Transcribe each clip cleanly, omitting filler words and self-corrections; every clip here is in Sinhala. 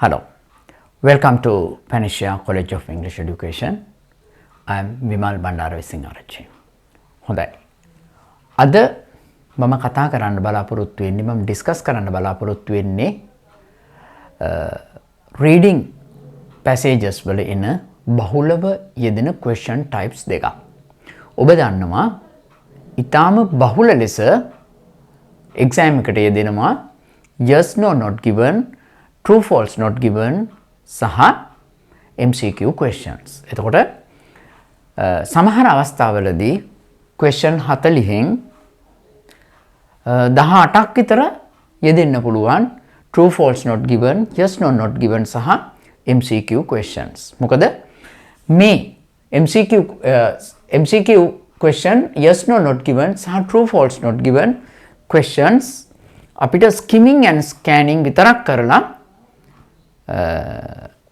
Hello, welcome to Panisha College of English Education. I am Vimal Bandara Visingarachi. හොඳයි. අද මම කතා කරන්න බලාපොරොත්තු වෙන්නේ මම ඩිස්කස් කරන්න බලාපොරොත්තු වෙන්නේ reading passages වල එන බහුලව යෙදෙන question types දෙකක්. ඔබ දන්නවා ඊටාම බහුල ලෙස exam එකට යෙදෙනවා yes no not given, true false not given සහ MCQ questions. එතකොට සමහර අවස්ථාවලදී question 40න් 18ක් විතර යෙදෙන්න පුළුවන් true false not given, yes no not given සහ MCQ questions. මොකද මේ MCQ question yes no not given සහ true false not given questions අපිට skimming and scanning විතරක් කරලා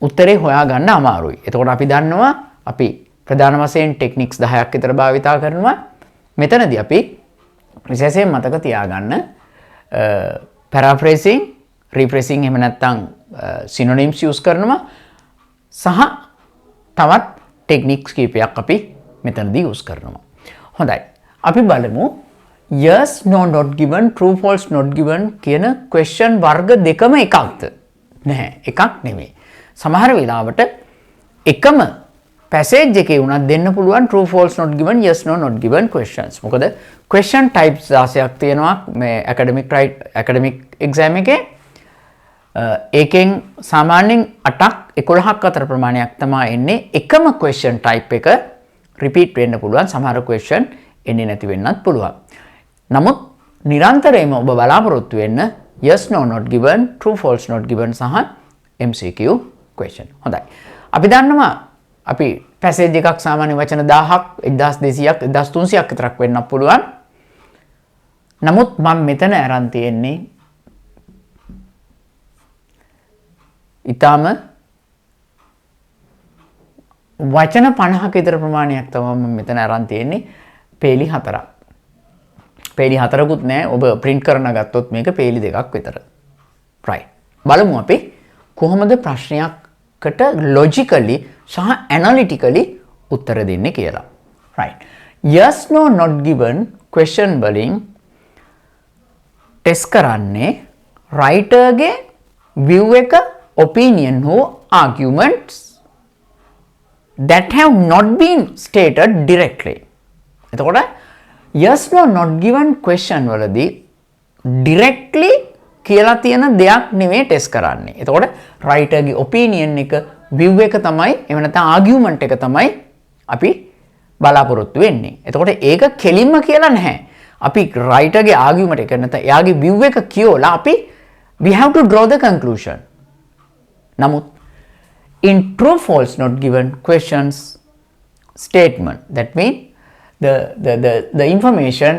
උත්තරේ හොයාගන්න අමාරුයි. එතකොට අපි දන්නවා අපි ප්‍රධාන වශයෙන් ටෙක්නික්ස් 10ක් විතර භාවිතා කරනවා. මෙතනදී අපි විශේෂයෙන් මතක තියාගන්න paraphrasing, rephrasing එහෙම නැත්නම් synonyms use කරනවා සහ තවත් ටෙක්නික්ස් කීපයක් අපි මෙතනදී use කරනවා. හොඳයි. අපි බලමු yes no not given, true false not given කියන question වර්ග දෙකම එකක්ද? නැහැ. එකක් නෙමෙයි. සමහර වෙලාවට එකම passage එකේ උනත් දෙන්න පුළුවන් true false not given, yes no not given questions. මොකද question types 16ක් තියෙනවා මේ academic exam එකේ. ඒකෙන් සාමාන්‍යයෙන් 8ක් 11ක් අතර ප්‍රමාණයක් තමයි එන්නේ. එකම question type එක repeat වෙන්න පුළුවන්. සමහර question එන්නේ නැති වෙන්නත් පුළුවන්. නමුත් නිරන්තරයෙන්ම ඔබ බලාපොරොත්තු වෙන්න yes no not given, true false not given සහ MCQ question. හොඳයි. අපි දන්නවා අපි passage එකක් සාමාන්‍ය වචන 1000ක් 1200ක් 1300ක් විතරක් වෙන්න පුළුවන්. නමුත් මම මෙතන අරන් තියෙන්නේ ඊටාම වචන 50ක විතර ප්‍රමාණයක් තමයි මම මෙතන අරන් තියෙන්නේ පේලි 4ක්. පේලි 4කුත් නෑ ඔබ print කරන ගත්තොත් මේක පේලි 2ක් විතර. right. බලමු අපි කොහොමද ප්‍රශ්නයකට logically සහ analytically උත්තර දෙන්නේ කියලා. right. yes no not given question වලින් test කරන්නේ writer ගේ view එක, opinion හෝ arguments that have not been stated directly. එතකොට yes no not given question වලදී directly කියලා තියෙන දෙයක් නෙමෙයි ටෙස්ට් කරන්නේ. එතකොට writer ගේ opinion එක, view එක තමයි එහෙම නැත්නම් argument එක තමයි අපි බලාපොරොත්තු වෙන්නේ. එතකොට ඒක කෙලින්ම කියලා නැහැ. අපි writer ගේ argument එක නැත්නම් එයාගේ view එක කියවලා අපි we have to draw the conclusion. නමුත් in true false not given questions statement, that means the information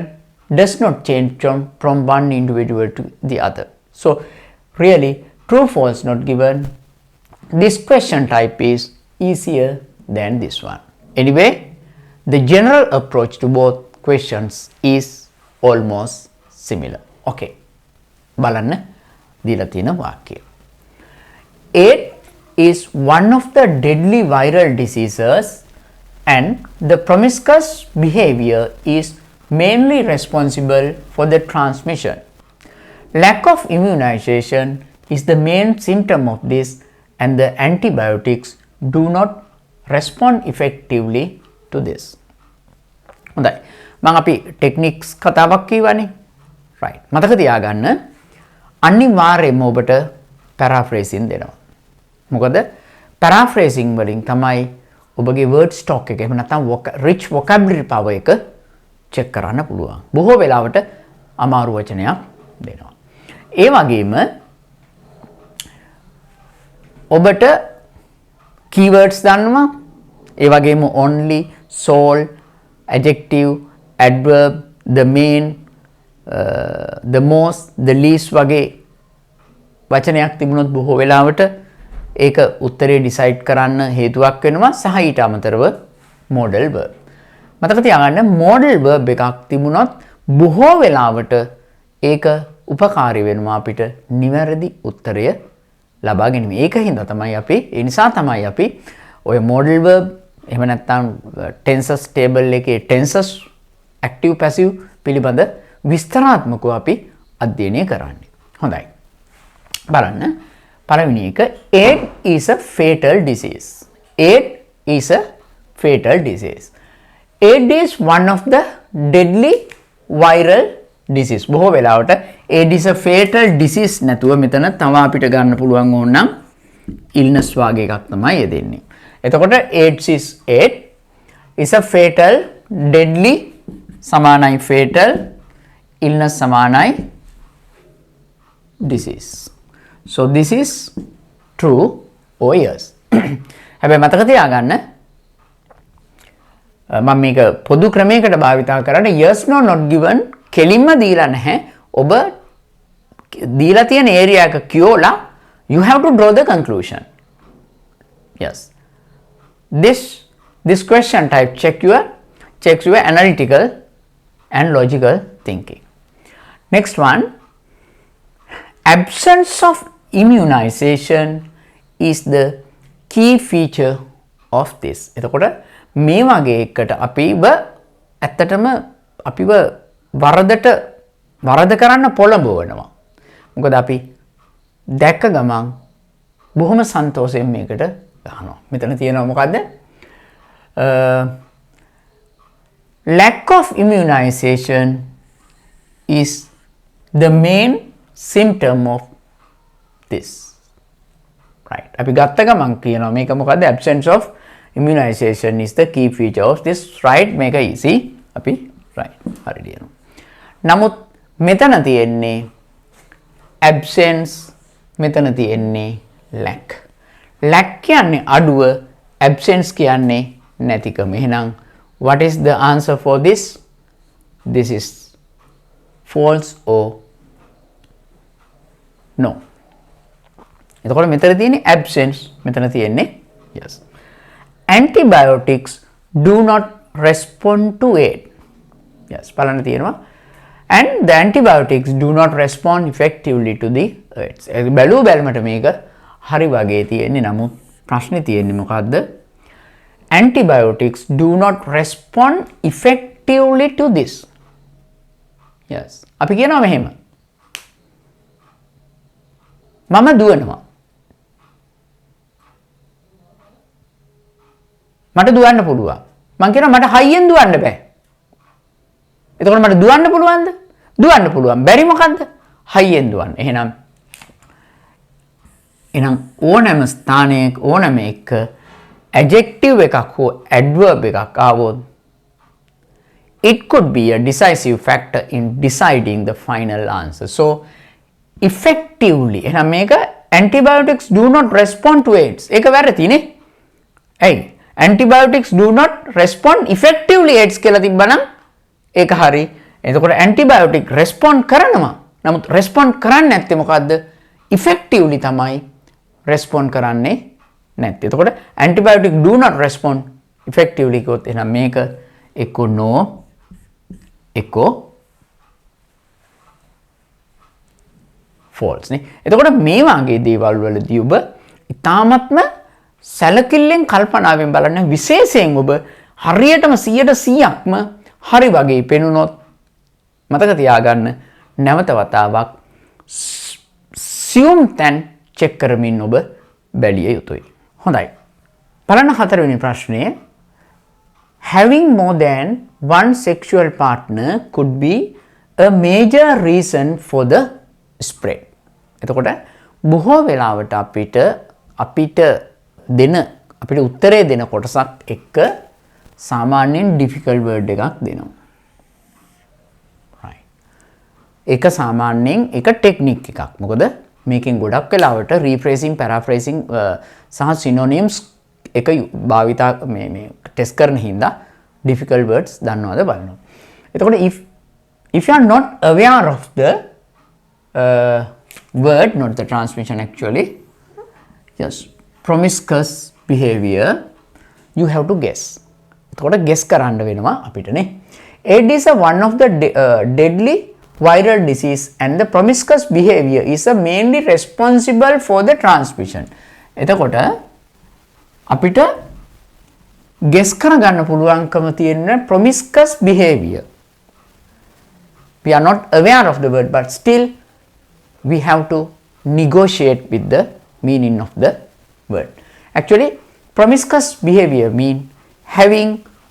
does not change from one individual to the other. So really true false not given, this question type is easier than this one. Anyway, the general approach to both questions is almost similar. Okay. බලන්න දීලා තියෙන වාක්‍යය. AIDS is one of the deadly viral diseases and the promiscuous behavior is mainly responsible for the transmission. Lack of immunization is the main symptom of this and the antibiotics do not respond effectively to this. හොඳයි. මම අපි ටෙක්නික්ස් කතාවක් කියවනේ. right. මතක තියාගන්න අනිවාර්යයෙන්ම ඔබට paraphrasing දෙනවා. මොකද paraphrasing වලින් තමයි ඔබගේ word stock එක එහෙම නැත්නම් rich vocabulary power එක check කරන්න පුළුවන්. බොහෝ වෙලාවට අමාරු වචනයක් දෙනවා. ඒ වගේම ඔබට keywords දන්නවා. ඒ වගේම only, sole, adjective, adverb, the main, the most, the least වගේ වචනයක් තිබුණොත් බොහෝ වෙලාවට ඒක උත්තරේ decide කරන්න හේතුවක් වෙනවා සහ ඊට අමතරව modal verb. මතක තියාගන්න modal verb එකක් තිබුණොත් බොහෝ වෙලාවට ඒක උපකාරී වෙනවා අපිට නිවැරදි උත්තරය ලබා ගැනීම. ඒකින්ද තමයි අපි ඒ නිසා තමයි අපි ඔය modal verb එහෙම නැත්නම් tenses table එකේ tenses active passive පිළිබඳ විස්තරාත්මකව අපි අධ්‍යයනය කරන්නේ. හොඳයි. බලන්න පළවෙනි එක AIDS is a fatal disease. AIDS is a fatal disease. AIDS is one of the deadly viral disease. බොහෝ වෙලාවට AIDS is a fatal disease නැතුව මෙතන තව අපිට ගන්න පුළුවන් ඕනනම් illness වගේ එකක් තමයි යෙදෙන්නේ. එතකොට AIDS is a fatal deadly සමානයි fatal illness සමානයි disease. So this is true or yes. හැබැයි මතක තියාගන්න මම මේක පොදු ක්‍රමයකට භාවිතා කරන්නේ yes no not given කෙලින්ම දීලා නැහැ. ඔබ දීලා තියෙන area එක කියෝලා you have to draw the conclusion. Yes. This question type checks your analytical and logical thinking. Next one, absence of immunization is the key feature of this. එතකොට මේ වගේ එකට අපිව ඇත්තටම අපිව වරද කරන්න පොළඹවනවා. මොකද අපි දැක්ක ගමන් බොහොම සන්තෝෂයෙන් මේකට ගහනවා. මෙතන තියෙනවා මොකද්ද? Lack of immunization is the main symptom of this. Right. අපි ගත්ත ගමන් කියනවා මේක මොකද්ද? Absence of immunization is the key feature of this. Right. මේක easy. අපි right. හරි දිනනවා. නමුත් මෙතන තියෙන්නේ absence, මෙතන තියෙන්නේ lack. Lack කියන්නේ අඩුව, absence කියන්නේ නැතිකම. එහෙනම් what is the answer for this? This is false or no. එතකොට මෙතන තියෙන්නේ absence, මෙතන තියෙන්නේ yes. Antibiotics do not respond to AIDS. Yes, බලන්න තියෙනවා. And the antibiotics do not respond effectively to the AIDS. බැලුව බැලමට මේක හරි වගේ තියෙන්නේ. නමුත් ප්‍රශ්නේ තියෙන්නේ මොකද්ද? Antibiotics do not respond effectively to this. Yes. අපි කියනවා මෙහෙම. මම දුවනවා. මට දුවන්න පුළුවන්. මං කියනවා මට හයියෙන් දුවන්න බෑ. එතකොට මට දුවන්න පුළුවන්ද? දුවන්න පුළුවන්. බැරි මොකද්ද? හයියෙන් දුවන්න. එහෙනම් ඕනෑම ස්ථානයක ඕනෑම එක adjective එකක් හෝ adverb එකක් ආවොත් it could be a decisive factor in deciding the final answer. So effectively එහෙනම් මේක antibiotics do not respond to AIDS. ඒක වැරදිනේ. ඇයි? Antibiotics do not respond effectively AIDS කියලා තිබ්බනම් ඒක හරි. එතකොට antibiotic respond කරනවා. නමුත් respond කරන්නේ නැත්තේ මොකද්ද? effectively තමයි respond කරන්නේ නැත්තේ. එතකොට antibiotic do not respond effectively කියොත් එහෙනම් මේක එක්ක no එක්ක false නේ. එතකොට මේ වගේ දේවල් වලදී ඔබ ඊ타මත්ම සැලකිල්ලෙන් කල්පනාවෙන් බලන්න විශේෂයෙන් ඔබ හරියටම 100%ක්ම හරි වගේ පෙනුනොත් මතක තියාගන්න නැවත වතාවක් සියුම් තැන් චෙක් කරමින් ඔබ බැලිය යුතුයි. හොඳයි. බලන්න හතරවෙනි ප්‍රශ්නය. Having more than one sexual partner could be a major reason for the spread. එතකොට බොහෝ වෙලාවට අපිට උත්තරේ දෙන කොටසක් එක්ක සාමාන්‍යයෙන් difficult word එකක් දෙනවා. right. ඒක සාමාන්‍යයෙන් එක ටෙක්නික් එකක්. මොකද මේකෙන් ගොඩක් වෙලාවට rephrasing, paraphrasing සහ synonyms එක භාවිතා මේ ටෙස්ට් කරන හින්දා difficult words දන්නවද බලනවා. එතකොට if you are not aware of the word, not the transmission actually, yes, promiscuous behavior, you have to guess. එතකොට guess කරන්න වෙනවා අපිට නේ. AIDS is one of the deadly viral disease and the promiscuous behavior is mainly responsible for the transmission. එතකොට අපිට guess කරගන්න පුළුවන්කම තියෙන promiscuous behavior. We are not aware of the word, but still we have to negotiate with the meaning of the word. Actually, promiscuous behavior means having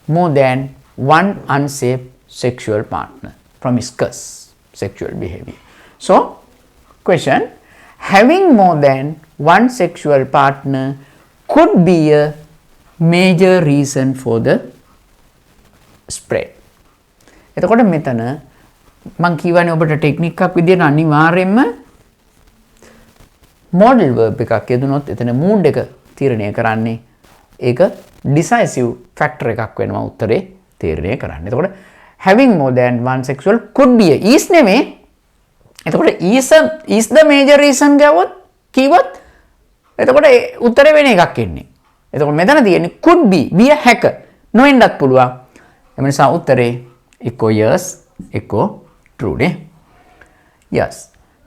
more than one unsafe sexual partner. Promiscuous sexual behavior. So, question, having more than one sexual partner could be a major reason for the spread. එතකොට මෙතන මම කියවනේ ඔබට ටෙක්නික් එකක් විදිහට අනිවාර්යයෙන්ම modal verb එකක් යෙදුනොත් එතන mood එක තීරණය කරන්නේ ඒක decisive factor එකක් වෙනවා උත්තරේ තීරණය කරන්න. එතකොට having more than one sexual could be a is නෙමෙයි. එතකොට is the major reason ගාවොත් කිව්වොත් එතකොට උත්තරේ වෙන එකක් එන්නේ. එතකොට මෙතන තියෙන්නේ could be a හැක නොවෙන්නත් පුළුවන්. එම නිසා උත්තරේ එක්කෝ yes එක්කෝ true නේ. Yes.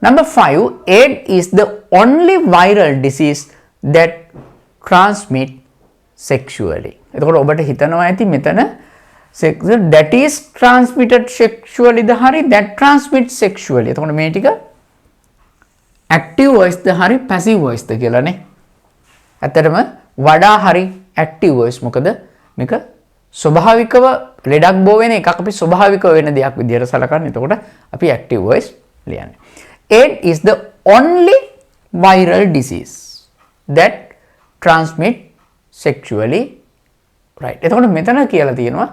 Number 5, AIDS is the only viral disease that transmit sexually. එතකොට ඔබට හිතනවා ඇති මෙතන that is transmitted sexually ද හරි that transmits sexually. එතකොට මේ ටික active voice ද හරි passive voice ද කියලානේ. ඇත්තටම වඩා හරි active voice මොකද මේක ස්වභාවිකව ලෙඩක් බෝ වෙන එකක් අපි ස්වභාවිකව වෙන දෙයක් විදිහට සලකන්නේ. එතකොට අපි active voice ලියන්නේ. AIDS is the only viral disease that transmit sexually. Right. එතකොට මෙතන කියලා තියෙනවා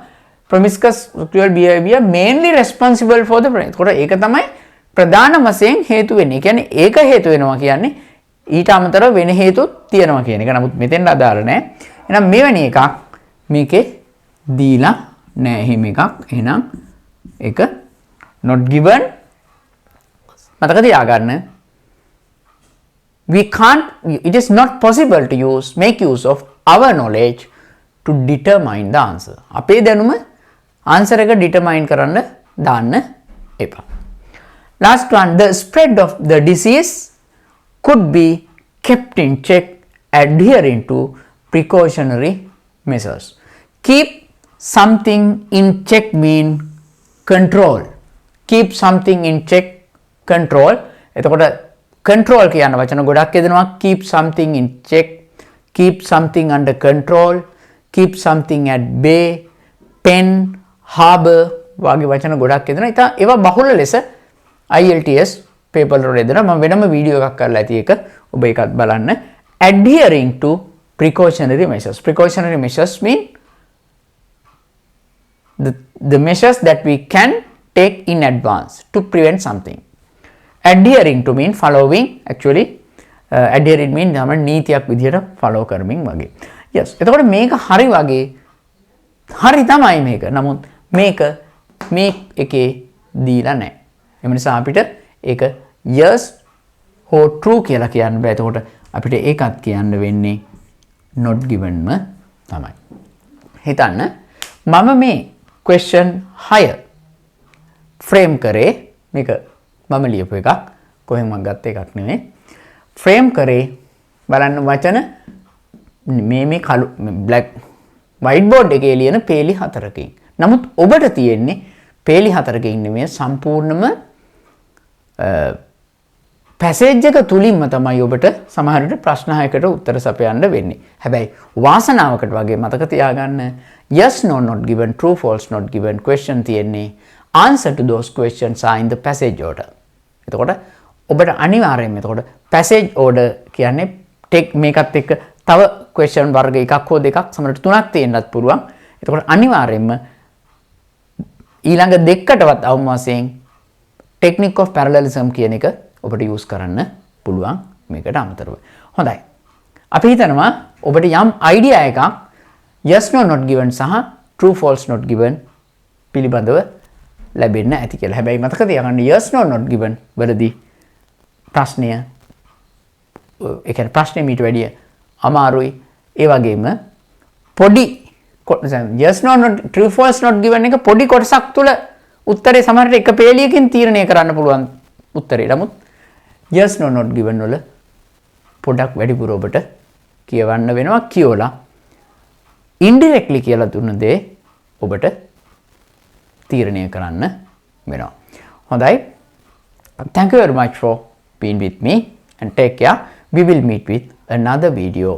promiscuous sexual behavior mainly responsible for the brain. එතකොට ඒක තමයි ප්‍රධාන වශයෙන් හේතු වෙන්නේ. කියන්නේ ඒක හේතු වෙනවා කියන්නේ ඊට අමතරව වෙන හේතුත් තියෙනවා කියන එක. නමුත් මෙතෙන් අදාළ නැහැ. එහෙනම් මෙවැනි එකක් මේකේ දීලා නැහැ. එහෙම එකක්. එහෙනම් ඒක not given. මතක තියාගන්න. It is not possible to make use of our knowledge to determine the answer. අපේ දැනුම answer එක determine කරන්න දාන්න එපා. Last one, the spread of the disease could be kept in check adhering to precautionary measures. Keep something in check mean control. Keep something in check, control. එතකොට control කියන වචන ගොඩක් යෙදෙනවා. Keep something in check, keep something under control, keep something at bay, pen, harbor වගේ වචන ගොඩක් යෙදෙනවා. ඉතින් ඒවා බහුල ලෙස IELTS paper වල යෙදෙනවා. මම වෙනම වීඩියෝ එකක් කරලා ඇති එක ඔබ ඒකත් බලන්න. Adhering to precautionary measures. Precautionary measures mean the measures that we can take in advance to prevent something. Adhering to mean following. Actually adhering mean තමයි නීතියක් විදිහට follow කරමින් වගේ. Yes. එතකොට මේක හරි වගේ හරි තමයි මේක. නමුත් මේක මේ එකේ දීලා නැහැ. එම නිසා අපිට ඒක yes හෝ true කියලා කියන්න බෑ. එතකොට අපිට ඒකත් කියන්න වෙන්නේ not given ම තමයි. හිතන්න මම මේ question 6 frame කරේ මේක මම ලියපු එකක් කොහෙන්ම ගත්ත එකක් නෙමෙයි. frame කරේ බලන්න වචන මේ කළු black white board එකේ ලියන පේලි 4කින්. නමුත් ඔබට තියෙන්නේ පේලි 4කින් නෙමෙයි සම්පූර්ණම පැසේජ් එක තුලින්ම තමයි ඔබට සමහර විට ප්‍රශ්න 6කට උත්තර සපයන්න වෙන්නේ. හැබැයි වාසනාවකට වගේ මතක තියාගන්න yes no not given, true false not given question තියෙන්නේ answer to those questions are in the passage order. එතකොට ඔබට අනිවාර්යයෙන්ම එතකොට passage order කියන්නේ මේකත් එක්ක තව question වර්ග එකක් හෝ දෙකක් සමහරට තුනක් තියෙන්නත් පුළුවන්. එතකොට අනිවාර්යයෙන්ම ඊළඟ දෙකකටවත් අවම වශයෙන් technique of parallelism කියන එක ඔබට use කරන්න පුළුවන් මේකට අමතරව. හොඳයි. අපි හිතනවා ඔබට යම් idea එකක් yes no not given සහ true false not given පිළිබඳව ලැබෙන්න ඇති කියලා. හැබැයි මතක තියාගන්න yes no not given වලදී ප්‍රශ්නය ඒ කියන්නේ ප්‍රශ්නේ මීට වැඩිය අමාරුයි. ඒ වගේම පොඩි yes no not true false not given එක පොඩි කොටසක් තුල උත්තරේ සමහරට එක පේලියකින් තීරණය කරන්න පුළුවන් උත්තරේ. නමුත් yes no not given වල පොඩක් වැඩිපුර ඔබට කියවන්න වෙනවා. කියවලා indirectly කියලා දුන්න දේ ඔබට තීරණය කරන්න වෙනවා. හොඳයි. Thank you very much for being with me and take care. We will meet with another video